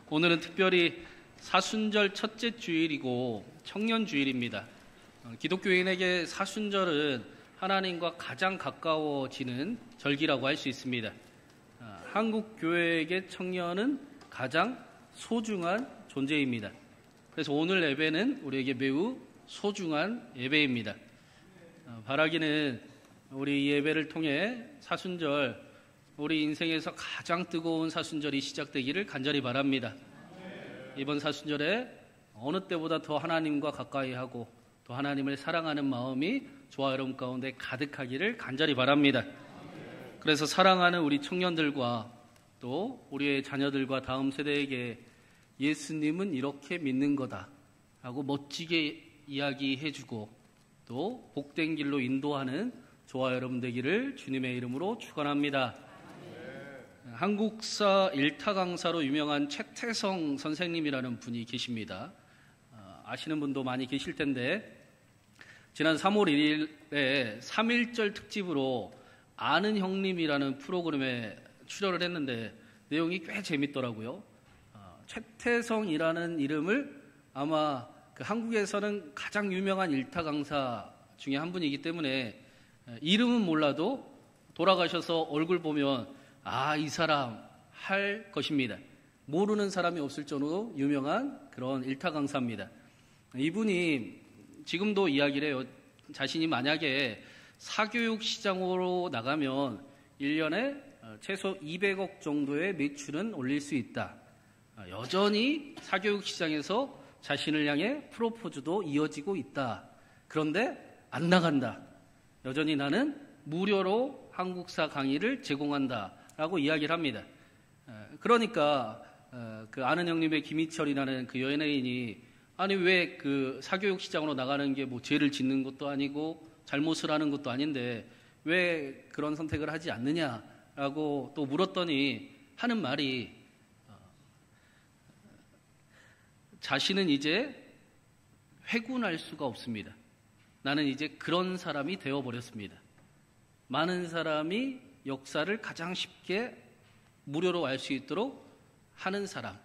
오늘은 특별히 사순절 첫째 주일이고 청년 주일입니다. 기독교인에게 사순절은 하나님과 가장 가까워지는 절기라고 할 수 있습니다. 한국 교회에게 청년은 가장 소중한 존재입니다. 그래서 오늘 예배는 우리에게 매우 소중한 예배입니다. 바라기는 우리 이 예배를 통해 사순절, 우리 인생에서 가장 뜨거운 사순절이 시작되기를 간절히 바랍니다. 이번 사순절에 어느 때보다 더 하나님과 가까이 하고 또 하나님을 사랑하는 마음이 저와 여러분 가운데 가득하기를 간절히 바랍니다. 그래서 사랑하는 우리 청년들과 또 우리의 자녀들과 다음 세대에게 예수님은 이렇게 믿는 거다 하고 멋지게 이야기해주고 또 복된 길로 인도하는 저와 여러분 되기를 주님의 이름으로 축원합니다. 한국사 일타 강사로 유명한 최태성 선생님이라는 분이 계십니다. 아시는 분도 많이 계실 텐데 지난 3월 1일에 3.1절 특집으로 아는 형님이라는 프로그램에 출연을 했는데 내용이 꽤 재밌더라고요. 최태성이라는 이름을 아마 한국에서는 가장 유명한 일타 강사 중에 한 분이기 때문에 이름은 몰라도 돌아가셔서 얼굴 보면 이 사람 할 것입니다. 모르는 사람이 없을 정도로 유명한 그런 일타 강사입니다. 이분이 지금도 이야기를 해요. 자신이 만약에 사교육 시장으로 나가면 1년에 최소 200억 정도의 매출은 올릴 수 있다. 여전히 사교육 시장에서 자신을 향해 프로포즈도 이어지고 있다. 그런데 안 나간다. 여전히 나는 무료로 한국사 강의를 제공한다. 라고 이야기를 합니다. 그러니까 그 아는 형님의 김희철이라는 그 연예인이 아니 왜 그 사교육 시장으로 나가는 게 뭐 죄를 짓는 것도 아니고 잘못을 하는 것도 아닌데 왜 그런 선택을 하지 않느냐라고 또 물었더니 하는 말이 자신은 이제 회군할 수가 없습니다. 나는 이제 그런 사람이 되어버렸습니다. 많은 사람이 역사를 가장 쉽게 무료로 알 수 있도록 하는 사람,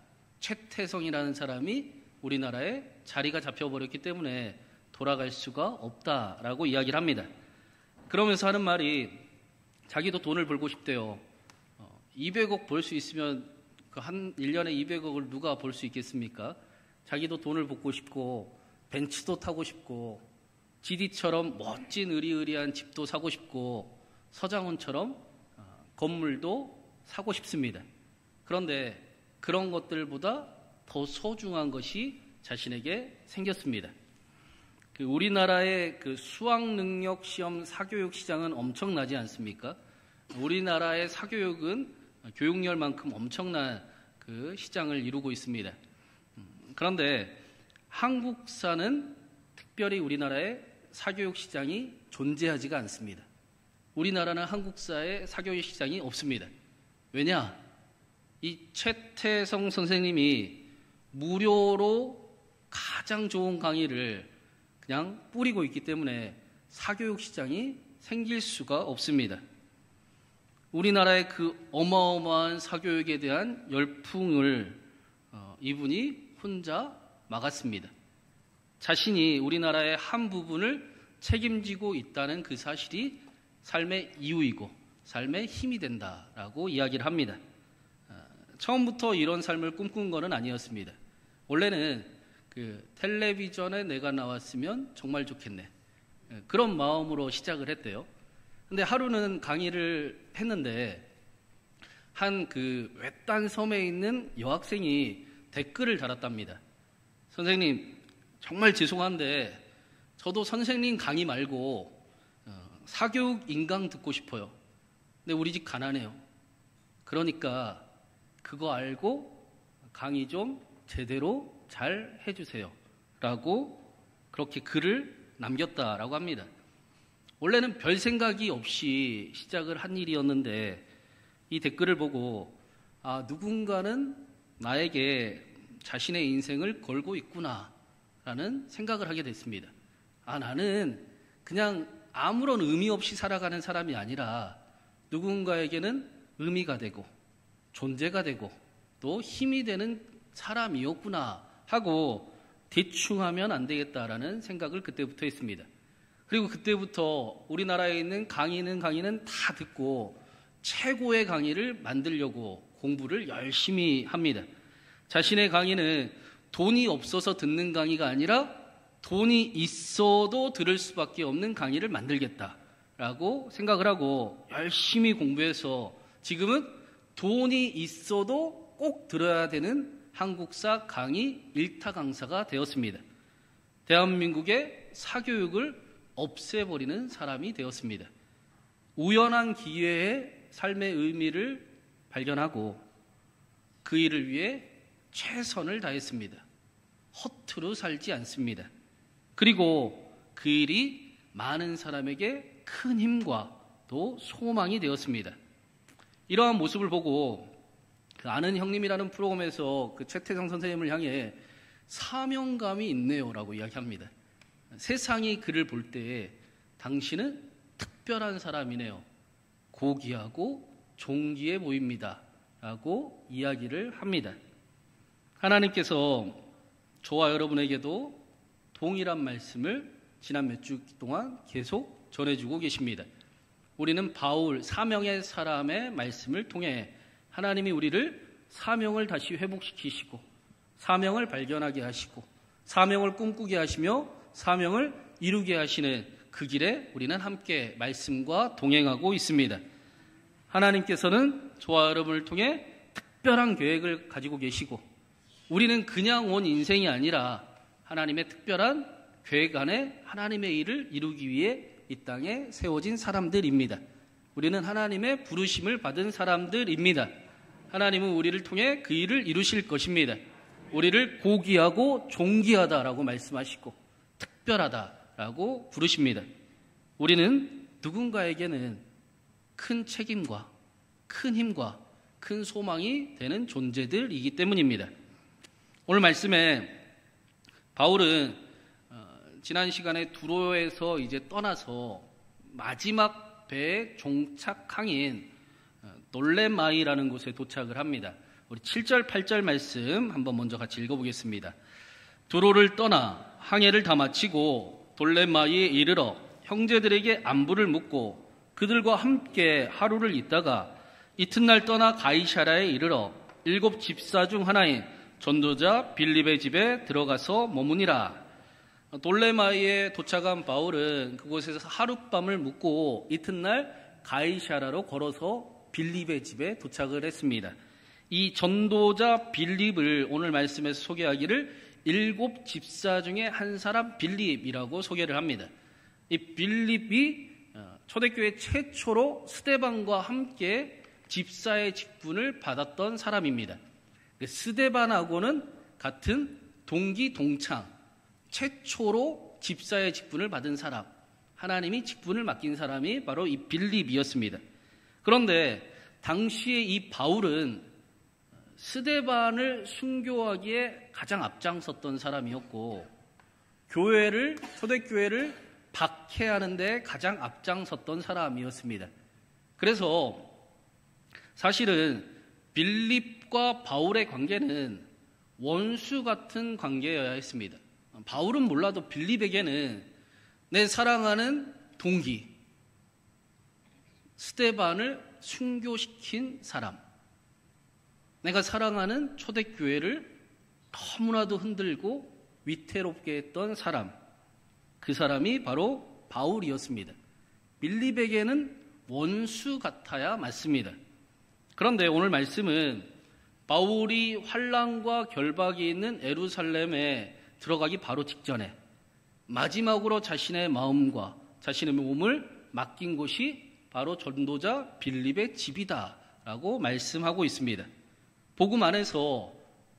최태성이라는 사람이 우리나라에 자리가 잡혀버렸기 때문에 돌아갈 수가 없다라고 이야기를 합니다. 그러면서 하는 말이 자기도 돈을 벌고 싶대요. 200억 벌 수 있으면 한 1년에 200억을 누가 벌 수 있겠습니까? 자기도 돈을 벌고 싶고 벤츠도 타고 싶고 GD처럼 멋진 으리으리한 집도 사고 싶고 서장훈처럼 건물도 사고 싶습니다. 그런데 그런 것들보다 더 소중한 것이 자신에게 생겼습니다. 우리나라의 그 수학능력 시험 사교육 시장은 엄청나지 않습니까? 우리나라의 사교육은 교육열만큼 엄청난 그 시장을 이루고 있습니다. 그런데 한국사는 특별히 우리나라의 사교육 시장이 존재하지가 않습니다. 우리나라는 한국사에 사교육 시장이 없습니다. 왜냐? 이 최태성 선생님이 무료로 가장 좋은 강의를 그냥 뿌리고 있기 때문에 사교육 시장이 생길 수가 없습니다. 우리나라의 그 어마어마한 사교육에 대한 열풍을 이분이 혼자 막았습니다. 자신이 우리나라의 한 부분을 책임지고 있다는 그 사실이 삶의 이유이고 삶의 힘이 된다라고 이야기를 합니다. 처음부터 이런 삶을 꿈꾼 건 아니었습니다. 원래는 그 텔레비전에 내가 나왔으면 정말 좋겠네. 그런 마음으로 시작을 했대요. 근데 하루는 강의를 했는데 한 그 외딴 섬에 있는 여학생이 댓글을 달았답니다. 선생님, 정말 죄송한데 저도 선생님 강의 말고 사교육 인강 듣고 싶어요. 근데 우리 집 가난해요. 그러니까 그거 알고 강의 좀 제대로 잘 해주세요. 라고 그렇게 글을 남겼다라고 합니다. 원래는 별 생각이 없이 시작을 한 일이었는데 이 댓글을 보고 누군가는 나에게 자신의 인생을 걸고 있구나 라는 생각을 하게 됐습니다. 나는 그냥 아무런 의미 없이 살아가는 사람이 아니라 누군가에게는 의미가 되고 존재가 되고 또 힘이 되는 사람이었구나 하고 대충 하면 안 되겠다라는 생각을 그때부터 했습니다. 그리고 그때부터 우리나라에 있는 강의는 다 듣고 최고의 강의를 만들려고 공부를 열심히 합니다. 자신의 강의는 돈이 없어서 듣는 강의가 아니라 돈이 있어도 들을 수밖에 없는 강의를 만들겠다라고 생각을 하고 열심히 공부해서 지금은 돈이 있어도 꼭 들어야 되는 한국사 강의 1타 강사가 되었습니다. 대한민국의 사교육을 없애버리는 사람이 되었습니다. 우연한 기회에 삶의 의미를 발견하고 그 일을 위해 최선을 다했습니다. 허투루 살지 않습니다. 그리고 그 일이 많은 사람에게 큰 힘과 또 소망이 되었습니다. 이러한 모습을 보고 그 아는 형님이라는 프로그램에서 그 최태성 선생님을 향해 사명감이 있네요 라고 이야기합니다. 세상이 그를 볼 때에 당신은 특별한 사람이네요. 고귀하고 존귀해 보입니다 라고 이야기를 합니다. 하나님께서 저와 여러분에게도 동일한 말씀을 지난 몇 주 동안 계속 전해주고 계십니다. 우리는 바울 사명의 사람의 말씀을 통해 하나님이 우리를 사명을 다시 회복시키시고 사명을 발견하게 하시고 사명을 꿈꾸게 하시며 사명을 이루게 하시는 그 길에 우리는 함께 말씀과 동행하고 있습니다. 하나님께서는 저와 여러분을 통해 특별한 계획을 가지고 계시고 우리는 그냥 온 인생이 아니라 하나님의 특별한 계획 안에 하나님의 일을 이루기 위해 이 땅에 세워진 사람들입니다. 우리는 하나님의 부르심을 받은 사람들입니다. 하나님은 우리를 통해 그 일을 이루실 것입니다. 우리를 고귀하고 존귀하다라고 말씀하시고 특별하다라고 부르십니다. 우리는 누군가에게는 큰 책임과 큰 힘과 큰 소망이 되는 존재들이기 때문입니다. 오늘 말씀에 바울은 지난 시간에 두로에서 이제 떠나서 마지막 배의 종착항인 돌레마이라는 곳에 도착을 합니다. 우리 7절, 8절 말씀 한번 먼저 같이 읽어보겠습니다. 두로를 떠나 항해를 다 마치고 돌레마이에 이르러 형제들에게 안부를 묻고 그들과 함께 하루를 있다가 이튿날 떠나 가이사라에 이르러 7 집사 중 하나인 전도자 빌립의 집에 들어가서 머무니라. 돌레마이에 도착한 바울은 그곳에서 하룻밤을 묵고 이튿날 가이사라로 걸어서 빌립의 집에 도착을 했습니다. 이 전도자 빌립을 오늘 말씀에서 소개하기를 7 집사 중에 한 사람 빌립이라고 소개를 합니다. 이 빌립이 초대교회 최초로 스데반과 함께 집사의 직분을 받았던 사람입니다. 스데반하고는 같은 동기 동창, 최초로 집사의 직분을 받은 사람, 하나님이 직분을 맡긴 사람이 바로 이 빌립이었습니다. 그런데 당시에 이 바울은 스데반을 순교하기에 가장 앞장섰던 사람이었고 초대교회를 박해하는 데 가장 앞장섰던 사람이었습니다. 그래서 사실은 빌립과 바울의 관계는 원수 같은 관계여야 했습니다. 바울은 몰라도 빌립에게는 내 사랑하는 동기, 스데반을 순교시킨 사람, 내가 사랑하는 초대교회를 너무나도 흔들고 위태롭게 했던 사람, 그 사람이 바로 바울이었습니다. 빌립에게는 원수 같아야 맞습니다. 그런데 오늘 말씀은 바울이 환난과 결박이 있는 예루살렘에 들어가기 바로 직전에 마지막으로 자신의 마음과 자신의 몸을 맡긴 곳이 바로 전도자 빌립의 집이다라고 말씀하고 있습니다. 복음 안에서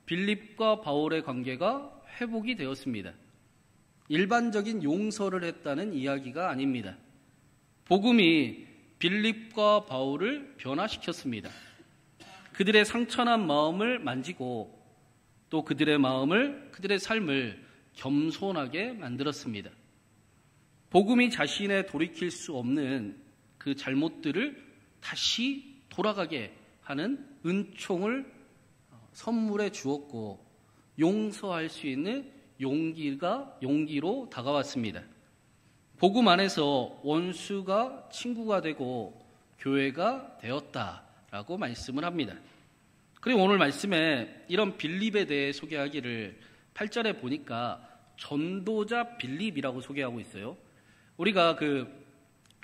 빌립과 바울의 관계가 회복이 되었습니다. 일반적인 용서를 했다는 이야기가 아닙니다. 복음이 빌립과 바울을 변화시켰습니다. 그들의 상처난 마음을 만지고 또 그들의 삶을 겸손하게 만들었습니다. 복음이 자신의 돌이킬 수 없는 그 잘못들을 다시 돌아가게 하는 은총을 선물해 주었고 용서할 수 있는 용기로 다가왔습니다. 복음 안에서 원수가 친구가 되고 교회가 되었다라고 말씀을 합니다. 그리고 오늘 말씀에 이런 빌립에 대해 소개하기를 8절에 보니까 전도자 빌립이라고 소개하고 있어요. 우리가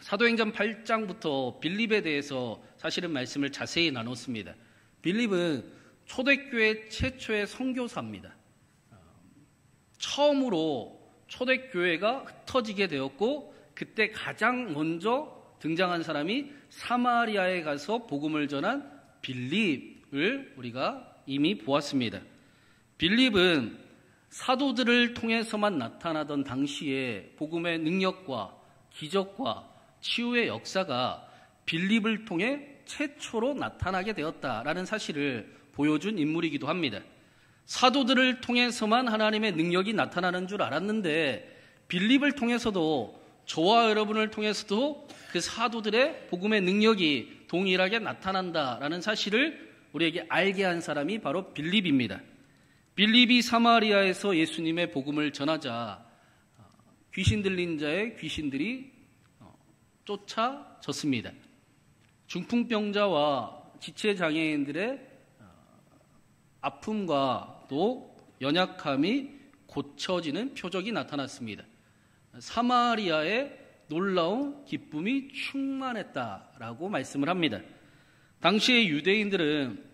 사도행전 8장부터 빌립에 대해서 사실은 말씀을 자세히 나눴습니다. 빌립은 초대교회 최초의 선교사입니다. 처음으로 초대교회가 흩어지게 되었고 그때 가장 먼저 등장한 사람이 사마리아에 가서 복음을 전한 빌립을 우리가 이미 보았습니다. 빌립은 사도들을 통해서만 나타나던 당시에 복음의 능력과 기적과 치유의 역사가 빌립을 통해 최초로 나타나게 되었다라는 사실을 보여준 인물이기도 합니다. 사도들을 통해서만 하나님의 능력이 나타나는 줄 알았는데 빌립을 통해서도 저와 여러분을 통해서도 그 사도들의 복음의 능력이 동일하게 나타난다라는 사실을 우리에게 알게 한 사람이 바로 빌립입니다. 빌립이 사마리아에서 예수님의 복음을 전하자 귀신 들린 자의 귀신들이 쫓아졌습니다. 중풍병자와 지체장애인들의 아픔과 또 연약함이 고쳐지는 표적이 나타났습니다. 사마리아에 놀라운 기쁨이 충만했다라고 말씀을 합니다. 당시의 유대인들은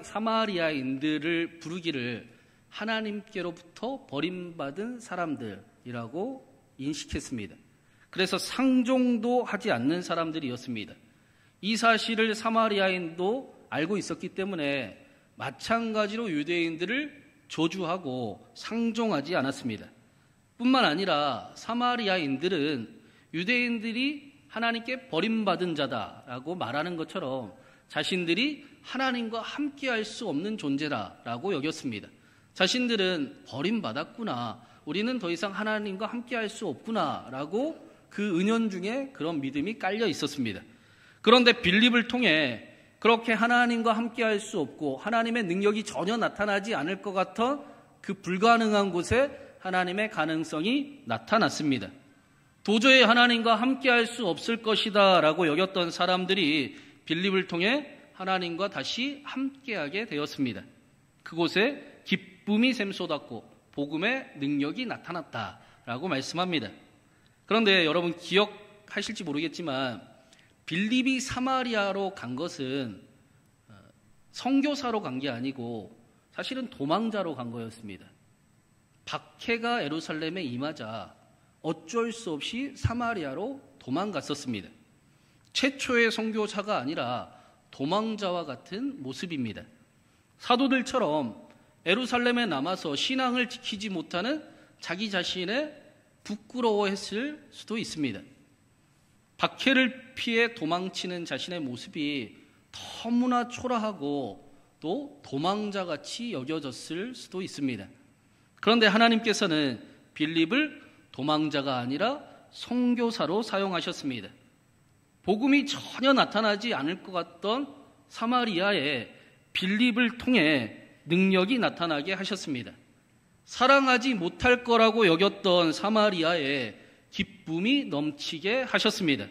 사마리아인들을 부르기를 하나님께로부터 버림받은 사람들이라고 인식했습니다. 그래서 상종도 하지 않는 사람들이었습니다. 이 사실을 사마리아인도 알고 있었기 때문에 마찬가지로 유대인들을 저주하고 상종하지 않았습니다. 뿐만 아니라 사마리아인들은 유대인들이 하나님께 버림받은 자다라고 말하는 것처럼 자신들이 하나님과 함께할 수 없는 존재다라고 여겼습니다. 자신들은 버림받았구나, 우리는 더 이상 하나님과 함께할 수 없구나라고 그 은연중에 그런 믿음이 깔려 있었습니다. 그런데 빌립을 통해 그렇게 하나님과 함께할 수 없고 하나님의 능력이 전혀 나타나지 않을 것 같은 그 불가능한 곳에 하나님의 가능성이 나타났습니다. 도저히 하나님과 함께할 수 없을 것이다 라고 여겼던 사람들이 빌립을 통해 하나님과 다시 함께하게 되었습니다. 그곳에 기쁨이 샘솟았고 복음의 능력이 나타났다라고 말씀합니다. 그런데 여러분 기억하실지 모르겠지만 빌립이 사마리아로 간 것은 선교사로 간 게 아니고 사실은 도망자로 간 거였습니다. 박해가 예루살렘에 임하자 어쩔 수 없이 사마리아로 도망갔었습니다. 최초의 선교사가 아니라 도망자와 같은 모습입니다. 사도들처럼 예루살렘에 남아서 신앙을 지키지 못하는 자기 자신의 부끄러워했을 수도 있습니다. 박해를 피해 도망치는 자신의 모습이 너무나 초라하고 또 도망자같이 여겨졌을 수도 있습니다. 그런데 하나님께서는 빌립을 도망자가 아니라 선교사로 사용하셨습니다. 복음이 전혀 나타나지 않을 것 같던 사마리아에 빌립을 통해 능력이 나타나게 하셨습니다. 사랑하지 못할 거라고 여겼던 사마리아에 기쁨이 넘치게 하셨습니다.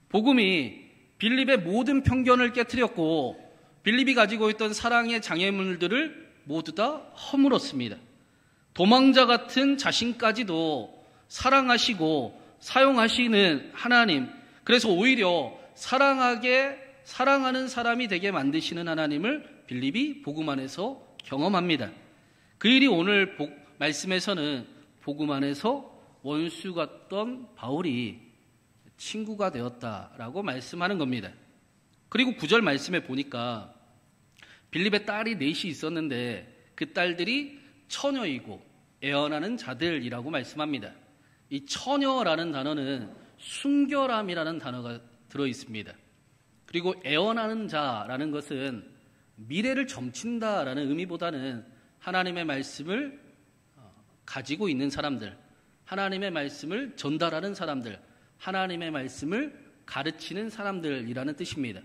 복음이 빌립의 모든 편견을 깨트렸고 빌립이 가지고 있던 사랑의 장애물들을 모두 다 허물었습니다. 도망자 같은 자신까지도 사랑하시고 사용하시는 하나님, 그래서 오히려 사랑하는 사람이 되게 만드시는 하나님을 빌립이 복음 안에서 경험합니다. 그 일이 오늘 말씀에서는 복음 안에서 원수 같던 바울이 친구가 되었다라고 말씀하는 겁니다. 그리고 9절 말씀에 보니까 빌립의 딸이 넷이 있었는데 그 딸들이 처녀이고 애언하는 자들이라고 말씀합니다. 이 처녀라는 단어는 순결함이라는 단어가 들어있습니다. 그리고 애언하는 자라는 것은 미래를 점친다라는 의미보다는 하나님의 말씀을 가지고 있는 사람들, 하나님의 말씀을 전달하는 사람들, 하나님의 말씀을 가르치는 사람들이라는 뜻입니다.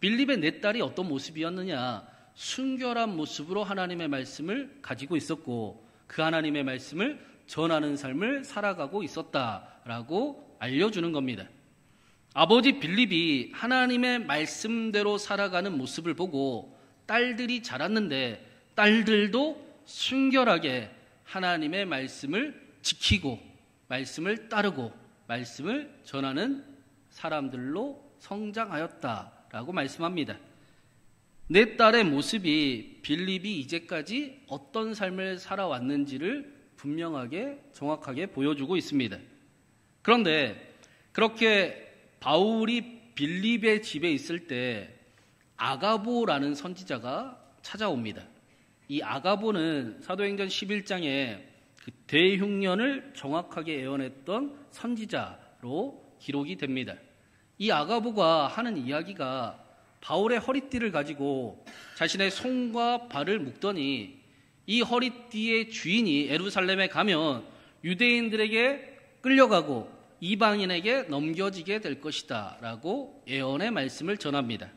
빌립의 네 딸이 어떤 모습이었느냐? 순결한 모습으로 하나님의 말씀을 가지고 있었고 그 하나님의 말씀을 전하는 삶을 살아가고 있었다라고 알려주는 겁니다. 아버지 빌립이 하나님의 말씀대로 살아가는 모습을 보고 딸들이 자랐는데 딸들도 순결하게 하나님의 말씀을 지키고 말씀을 따르고 말씀을 전하는 사람들로 성장하였다라고 말씀합니다. 내 딸의 모습이 빌립이 이제까지 어떤 삶을 살아왔는지를 분명하게 정확하게 보여주고 있습니다. 그런데 그렇게 바울이 빌립의 집에 있을 때 아가보라는 선지자가 찾아옵니다. 이 아가보는 사도행전 11장에 그 대흉년을 정확하게 예언했던 선지자로 기록이 됩니다. 이 아가보가 하는 이야기가 바울의 허리띠를 가지고 자신의 손과 발을 묶더니 이 허리띠의 주인이 예루살렘에 가면 유대인들에게 끌려가고 이방인에게 넘겨지게 될 것이다 라고 예언의 말씀을 전합니다.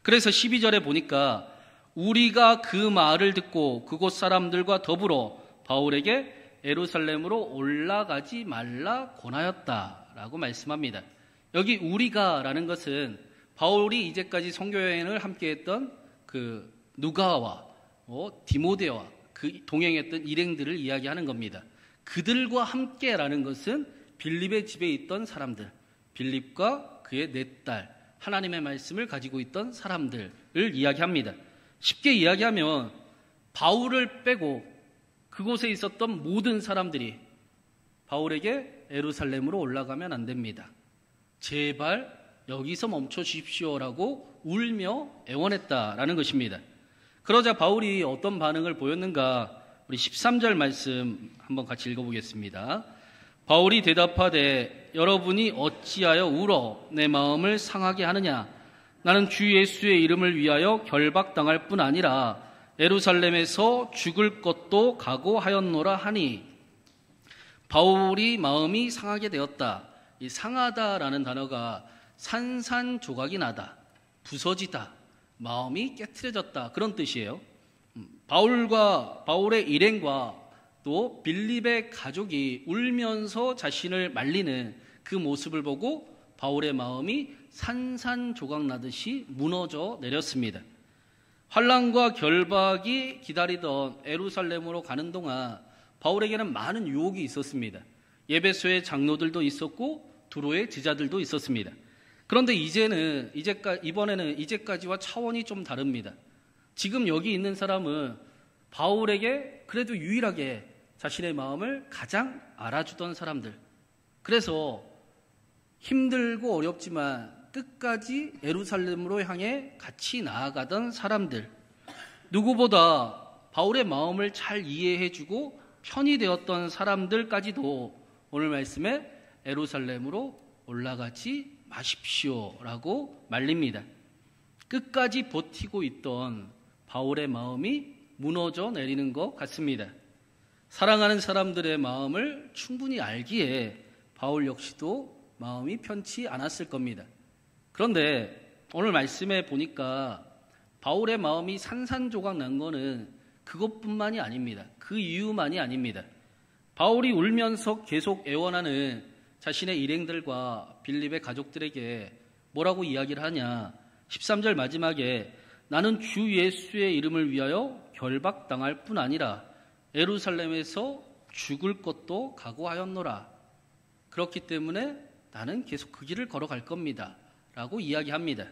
그래서 12절에 보니까 우리가 그 말을 듣고 그곳 사람들과 더불어 바울에게 예루살렘으로 올라가지 말라 권하였다라고 말씀합니다. 여기 우리가 라는 것은 바울이 이제까지 선교여행을 함께했던 그 누가와 디모데와 그 동행했던 일행들을 이야기하는 겁니다. 그들과 함께라는 것은 빌립의 집에 있던 사람들, 빌립과 그의 네 딸, 하나님의 말씀을 가지고 있던 사람들을 이야기합니다. 쉽게 이야기하면 바울을 빼고 그곳에 있었던 모든 사람들이 바울에게 예루살렘으로 올라가면 안 됩니다. 제발 여기서 멈춰 주십시오라고 울며 애원했다라는 것입니다. 그러자 바울이 어떤 반응을 보였는가? 우리 13절 말씀 한번 같이 읽어보겠습니다. 바울이 대답하되 여러분이 어찌하여 울어 내 마음을 상하게 하느냐? 나는 주 예수의 이름을 위하여 결박당할 뿐 아니라 예루살렘에서 죽을 것도 각오하였노라 하니 바울이 마음이 상하게 되었다. 이 상하다라는 단어가 산산조각이 나다, 부서지다, 마음이 깨트려졌다 그런 뜻이에요. 바울의 일행과 또 빌립의 가족이 울면서 자신을 말리는 그 모습을 보고 바울의 마음이 산산조각 나듯이 무너져 내렸습니다. 환난과 결박이 기다리던 예루살렘으로 가는 동안 바울에게는 많은 유혹이 있었습니다. 예배소의 장로들도 있었고 두로의 제자들도 있었습니다. 그런데 이번에는 이제까지와 차원이 좀 다릅니다. 지금 여기 있는 사람은 바울에게 그래도 유일하게 자신의 마음을 가장 알아주던 사람들. 그래서 힘들고 어렵지만 끝까지 예루살렘으로 향해 같이 나아가던 사람들. 누구보다 바울의 마음을 잘 이해해주고 편이 되었던 사람들까지도 오늘 말씀에 예루살렘으로 올라가지 마십시오라고 말립니다. 끝까지 버티고 있던 바울의 마음이 무너져 내리는 것 같습니다. 사랑하는 사람들의 마음을 충분히 알기에 바울 역시도 마음이 편치 않았을 겁니다. 그런데 오늘 말씀에 보니까 바울의 마음이 산산조각 난 거는 그것뿐만이 아닙니다. 그 이유만이 아닙니다. 바울이 울면서 계속 애원하는 자신의 일행들과 빌립의 가족들에게 뭐라고 이야기를 하냐? 13절 마지막에 나는 주 예수의 이름을 위하여 결박당할 뿐 아니라 예루살렘에서 죽을 것도 각오하였노라. 그렇기 때문에 나는 계속 그 길을 걸어갈 겁니다. 라고 이야기합니다.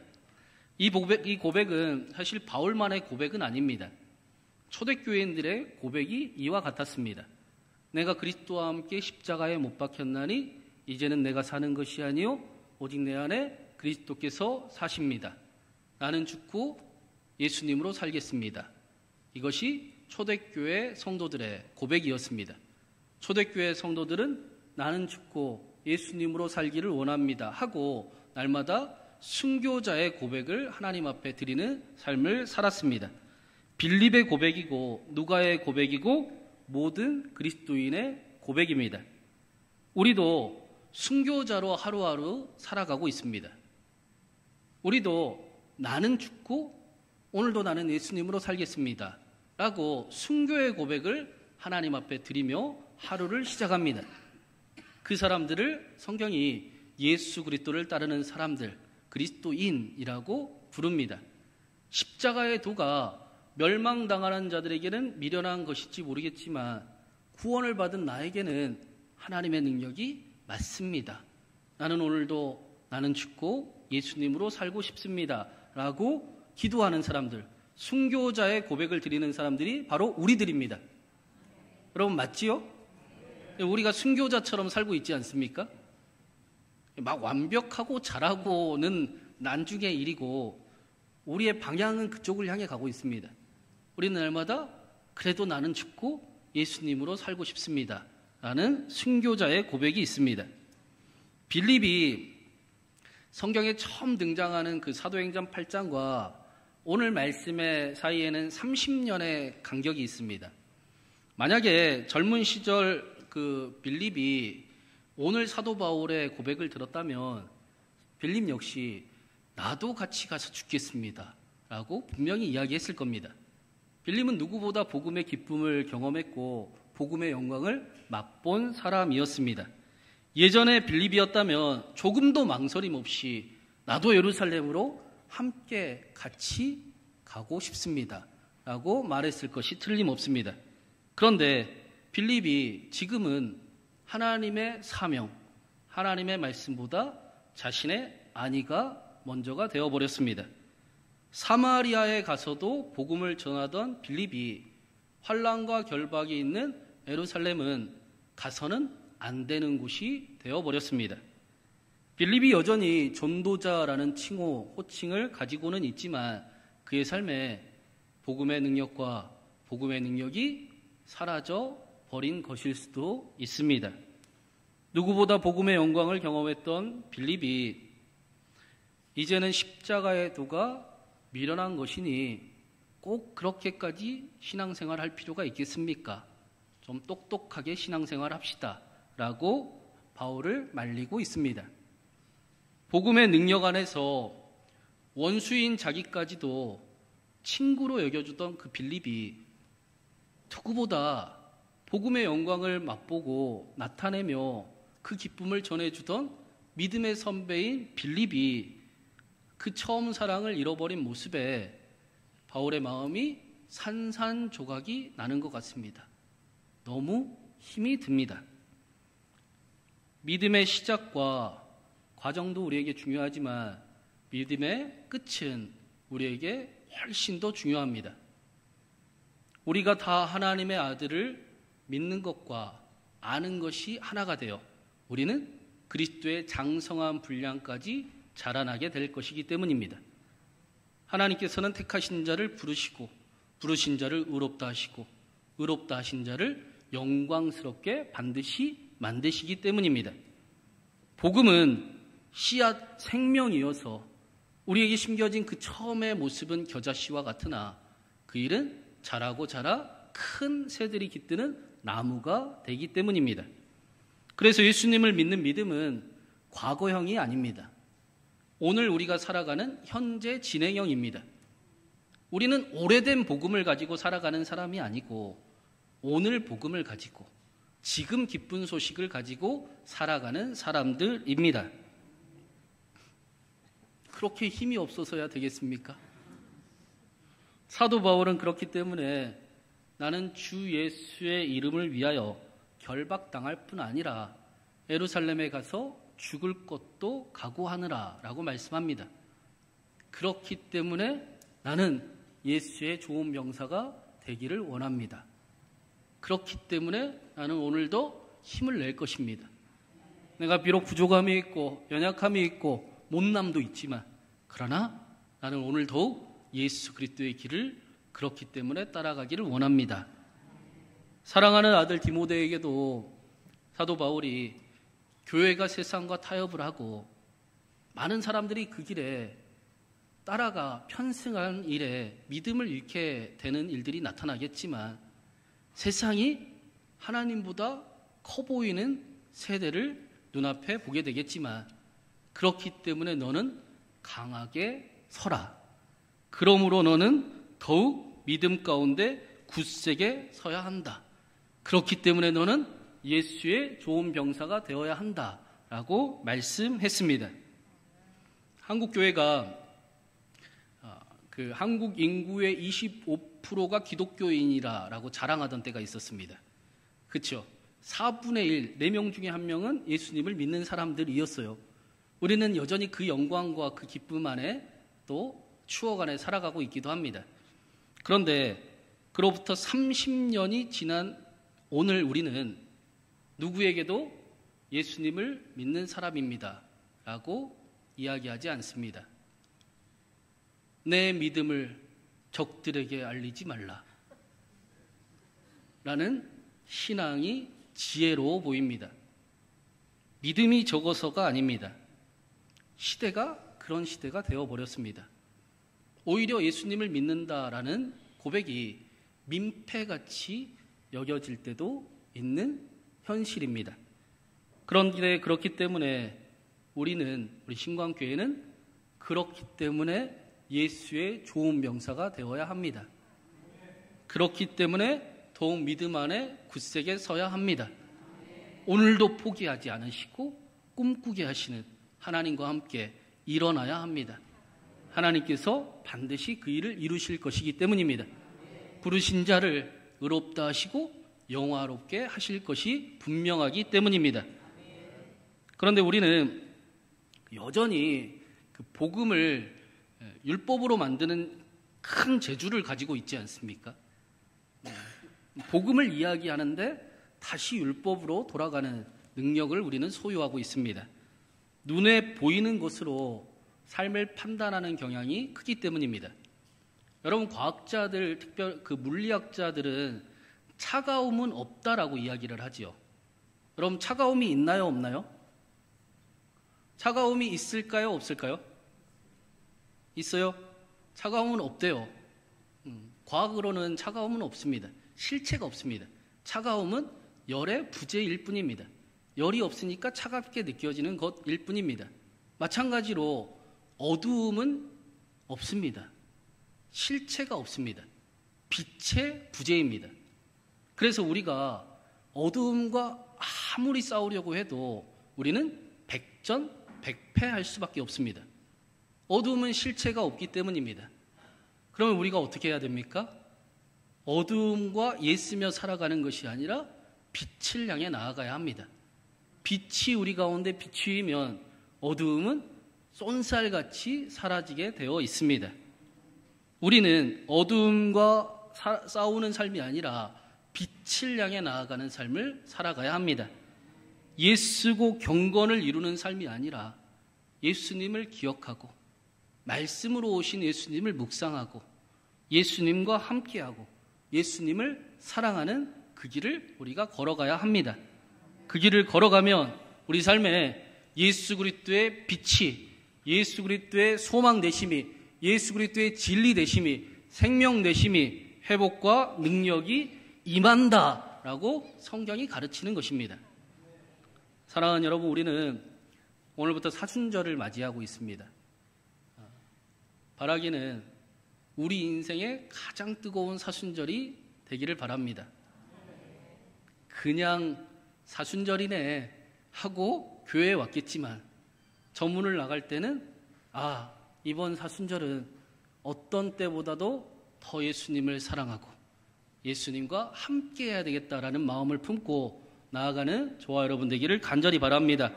이 고백은 사실 바울만의 고백은 아닙니다. 초대교인들의 고백이 이와 같았습니다. 내가 그리스도와 함께 십자가에 못 박혔나니 이제는 내가 사는 것이 아니요 오직 내 안에 그리스도께서 사십니다. 나는 죽고 예수님으로 살겠습니다. 이것이 초대교회 성도들의 고백이었습니다. 초대교회 성도들은 나는 죽고 예수님으로 살기를 원합니다 하고 날마다 순교자의 고백을 하나님 앞에 드리는 삶을 살았습니다. 빌립의 고백이고 누가의 고백이고 모든 그리스도인의 고백입니다. 우리도 순교자로 하루하루 살아가고 있습니다. 우리도 나는 죽고 오늘도 나는 예수님으로 살겠습니다 라고 순교의 고백을 하나님 앞에 드리며 하루를 시작합니다. 그 사람들을 성경이 예수 그리스도를 따르는 사람들, 그리스도인이라고 부릅니다. 십자가의 도가 멸망당하는 자들에게는 미련한 것일지 모르겠지만 구원을 받은 나에게는 하나님의 능력이 맞습니다. 나는 오늘도 나는 죽고 예수님으로 살고 싶습니다 라고 기도하는 사람들, 순교자의 고백을 드리는 사람들이 바로 우리들입니다. 여러분 맞지요? 우리가 순교자처럼 살고 있지 않습니까? 막 완벽하고 잘하고는 난중의 일이고 우리의 방향은 그쪽을 향해 가고 있습니다. 우리는 날마다 그래도 나는 죽고 예수님으로 살고 싶습니다 라는 순교자의 고백이 있습니다. 빌립이 성경에 처음 등장하는 그 사도행전 8장과 오늘 말씀의 사이에는 30년의 간격이 있습니다. 만약에 젊은 시절 그 빌립이 오늘 사도 바울의 고백을 들었다면 빌립 역시 나도 같이 가서 죽겠습니다 라고 분명히 이야기했을 겁니다. 빌립은 누구보다 복음의 기쁨을 경험했고 복음의 영광을 맛본 사람이었습니다. 예전에 빌립이었다면 조금도 망설임 없이 나도 예루살렘으로 함께 같이 가고 싶습니다 라고 말했을 것이 틀림없습니다. 그런데 빌립이 지금은 하나님의 사명, 하나님의 말씀보다 자신의 안위가 먼저가 되어버렸습니다. 사마리아에 가서도 복음을 전하던 빌립이 환난과 결박이 있는 예루살렘은 가서는 안 되는 곳이 되어버렸습니다. 빌립이 여전히 전도자라는 칭호, 호칭을 가지고는 있지만 그의 삶에 복음의 능력과 복음의 능력이 사라져 버린 것일 수도 있습니다. 누구보다 복음의 영광을 경험했던 빌립이 이제는 십자가의 도가 미련한 것이니 꼭 그렇게까지 신앙생활 할 필요가 있겠습니까? 좀 똑똑하게 신앙생활 합시다 라고 바울을 말리고 있습니다. 복음의 능력 안에서 원수인 자기까지도 친구로 여겨주던 그 빌립이 누구보다 복음의 영광을 맛보고 나타내며 그 기쁨을 전해주던 믿음의 선배인 빌립이 그 처음 사랑을 잃어버린 모습에 바울의 마음이 산산조각이 나는 것 같습니다. 너무 힘이 듭니다. 믿음의 시작과 과정도 우리에게 중요하지만 믿음의 끝은 우리에게 훨씬 더 중요합니다. 우리가 다 하나님의 아들을 믿는 것과 아는 것이 하나가 되어 우리는 그리스도의 장성한 분량까지 자라나게 될 것이기 때문입니다. 하나님께서는 택하신 자를 부르시고 부르신 자를 의롭다 하시고 의롭다 하신 자를 영광스럽게 반드시 만드시기 때문입니다. 복음은 씨앗 생명이어서 우리에게 심겨진 그 처음의 모습은 겨자씨와 같으나 그 일은 자라고 자라 큰 새들이 깃드는 나무가 되기 때문입니다. 그래서 예수님을 믿는 믿음은 과거형이 아닙니다. 오늘 우리가 살아가는 현재 진행형입니다. 우리는 오래된 복음을 가지고 살아가는 사람이 아니고 오늘 복음을 가지고 지금 기쁜 소식을 가지고 살아가는 사람들입니다. 그렇게 힘이 없어서야 되겠습니까? 사도 바울은 그렇기 때문에 나는 주 예수의 이름을 위하여 결박당할 뿐 아니라 예루살렘에 가서 죽을 것도 각오하느라 라고 말씀합니다. 그렇기 때문에 나는 예수의 좋은 병사가 되기를 원합니다. 그렇기 때문에 나는 오늘도 힘을 낼 것입니다. 내가 비록 부족함이 있고 연약함이 있고 못남도 있지만 그러나 나는 오늘 더욱 예수 그리스도의 길을 그렇기 때문에 따라가기를 원합니다. 사랑하는 아들 디모데에게도 사도 바울이 교회가 세상과 타협을 하고 많은 사람들이 그 길에 따라가 편승한 일에 믿음을 잃게 되는 일들이 나타나겠지만 세상이 하나님보다 커 보이는 세대를 눈앞에 보게 되겠지만 그렇기 때문에 너는 강하게 서라. 그러므로 너는 더욱 믿음 가운데 굳세게 서야 한다. 그렇기 때문에 너는 예수의 좋은 병사가 되어야 한다라고 말씀했습니다. 한국교회가 한국 인구의 25%가 기독교인이라고 자랑하던 때가 있었습니다. 그렇죠? 4분의 1, 4명 중에 1명은 예수님을 믿는 사람들이었어요. 우리는 여전히 그 영광과 그 기쁨 안에 또 추억 안에 살아가고 있기도 합니다. 그런데 그로부터 30년이 지난 오늘 우리는 누구에게도 예수님을 믿는 사람입니다 라고 이야기하지 않습니다. 내 믿음을 적들에게 알리지 말라 라는 신앙이 지혜로워 보입니다. 믿음이 적어서가 아닙니다. 시대가 그런 시대가 되어버렸습니다. 오히려 예수님을 믿는다라는 고백이 민폐같이 여겨질 때도 있는 현실입니다. 그런데 그렇기 때문에 우리 신광교회는 그렇기 때문에 예수의 좋은 병사가 되어야 합니다. 그렇기 때문에 더욱 믿음 안에 굳세게 서야 합니다. 오늘도 포기하지 않으시고 꿈꾸게 하시는 하나님과 함께 일어나야 합니다. 하나님께서 반드시 그 일을 이루실 것이기 때문입니다. 부르신 자를 의롭다 하시고 영화롭게 하실 것이 분명하기 때문입니다. 그런데 우리는 여전히 그 복음을 율법으로 만드는 큰 재주를 가지고 있지 않습니까? 복음을 이야기하는데 다시 율법으로 돌아가는 능력을 우리는 소유하고 있습니다. 눈에 보이는 것으로 삶을 판단하는 경향이 크기 때문입니다. 여러분, 과학자들, 특별 그 물리학자들은 차가움은 없다라고 이야기를 하지요. 여러분, 차가움이 있나요, 없나요? 차가움이 있을까요, 없을까요? 있어요? 차가움은 없대요. 과학으로는 차가움은 없습니다. 실체가 없습니다. 차가움은 열의 부재일 뿐입니다. 열이 없으니까 차갑게 느껴지는 것일 뿐입니다. 마찬가지로 어두움은 없습니다. 실체가 없습니다. 빛의 부재입니다. 그래서 우리가 어두움과 아무리 싸우려고 해도 우리는 백전백패할 수밖에 없습니다. 어두움은 실체가 없기 때문입니다. 그러면 우리가 어떻게 해야 됩니까? 어두움과 예쓰며 살아가는 것이 아니라 빛을 향해 나아가야 합니다. 빛이 우리 가운데 비추이면 어두움은 쏜살같이 사라지게 되어 있습니다. 우리는 어두움과 싸우는 삶이 아니라 빛을 향해 나아가는 삶을 살아가야 합니다. 예쓰고 경건을 이루는 삶이 아니라 예수님을 기억하고 말씀으로 오신 예수님을 묵상하고 예수님과 함께하고 예수님을 사랑하는 그 길을 우리가 걸어가야 합니다. 그 길을 걸어가면 우리 삶에 예수 그리스도의 빛이, 예수 그리스도의 소망 되심이, 예수 그리스도의 진리 되심이, 생명 되심이, 회복과 능력이 임한다라고 성경이 가르치는 것입니다. 사랑하는 여러분, 우리는 오늘부터 사순절을 맞이하고 있습니다. 바라기는 우리 인생의 가장 뜨거운 사순절이 되기를 바랍니다. 그냥 사순절이네 하고 교회에 왔겠지만 전문을 나갈 때는 이번 사순절은 어떤 때보다도 더 예수님을 사랑하고 예수님과 함께 해야 되겠다라는 마음을 품고 나아가는 저와 여러분 되기를 간절히 바랍니다.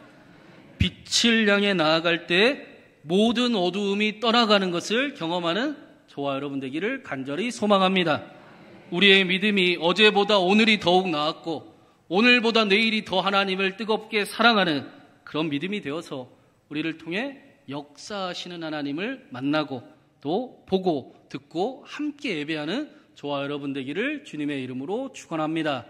빛을 향해 나아갈 때 모든 어두움이 떠나가는 것을 경험하는 저와 여러분 되기를 간절히 소망합니다. 우리의 믿음이 어제보다 오늘이 더욱 나았고 오늘보다 내일이 더 하나님을 뜨겁게 사랑하는 그런 믿음이 되어서 우리를 통해 역사하시는 하나님을 만나고 또 보고 듣고 함께 예배하는 저와 여러분 되기를 주님의 이름으로 축원합니다.